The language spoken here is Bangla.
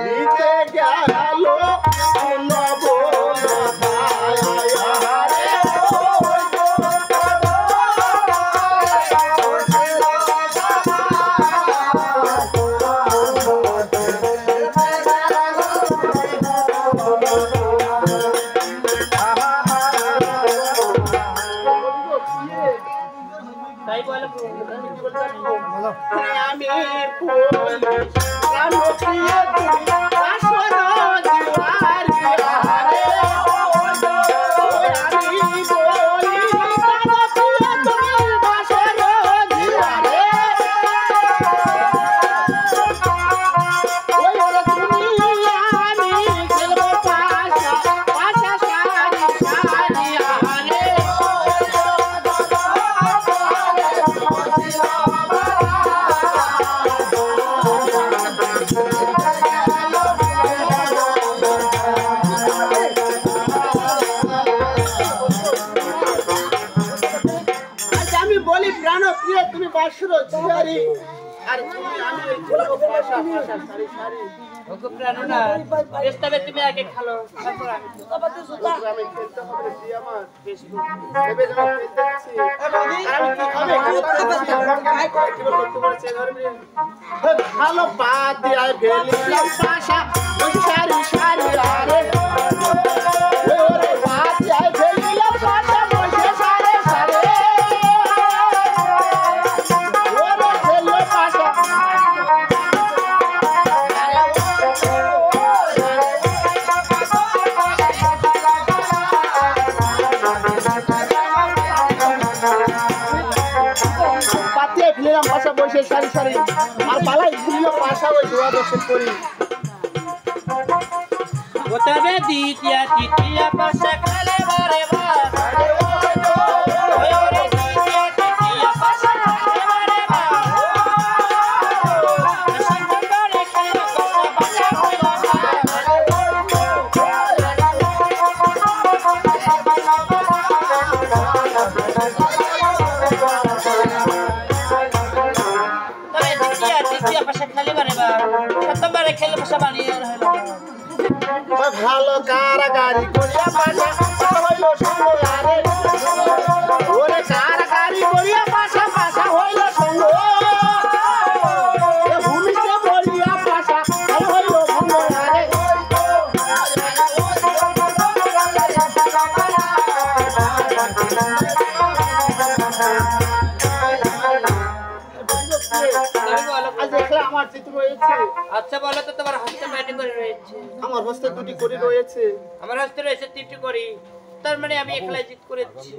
নিতে গেল আমি বলি প্রাণ প্রিয় তুমি বাসুর জিয়ারি আর তুমি আমি বলবো ভাষা ভাষা সারি সারি ওগো প্রাণ না এস্তাবে তুমি আগে খালো তারপর আমি আবাতে সুতা আমি খেলতে হবে রে প্রিয় আমার বেশ তবে যখন খেলতেছি আমি কি হবে কি করতে ধরবে ভালো পা দিয়ে ভেলিলাম ভাষা ওই সারি সারি আরে ওরে পা দিয়ে ভেলিলাম ভাষা বসে সারে সারে ভাষা বসে সারি সারি আর পালাই ভুলিও ভাষা ওই দোয়া দর্শন করি ওতবে দ্বিতীয় তৃতীয় ভাষা খেলে বারে বার ওই ওরে দ্বিতীয় তৃতীয় ভাষা খেলে বারে বার সিংহবারে খেলে ভাষা হইলো ভালো কারাগারি করিয়া পাশা হইল সঙ্গ আরে ওরে কারাগারি করিয়া পাশা পাশা হইল সঙ্গ ভূমিতে বলিয়া পাশা হইল ভঙ্গ আরে আমার চিত্র রয়েছে আচ্ছা বলো তো তোমার হস্তে ব্যাটিং করে রয়েছে আমার হস্তে দুটি করে রয়েছে আমার হস্তে রয়েছে তিনটি করি তার মানে আমি একলাই জিত করেছি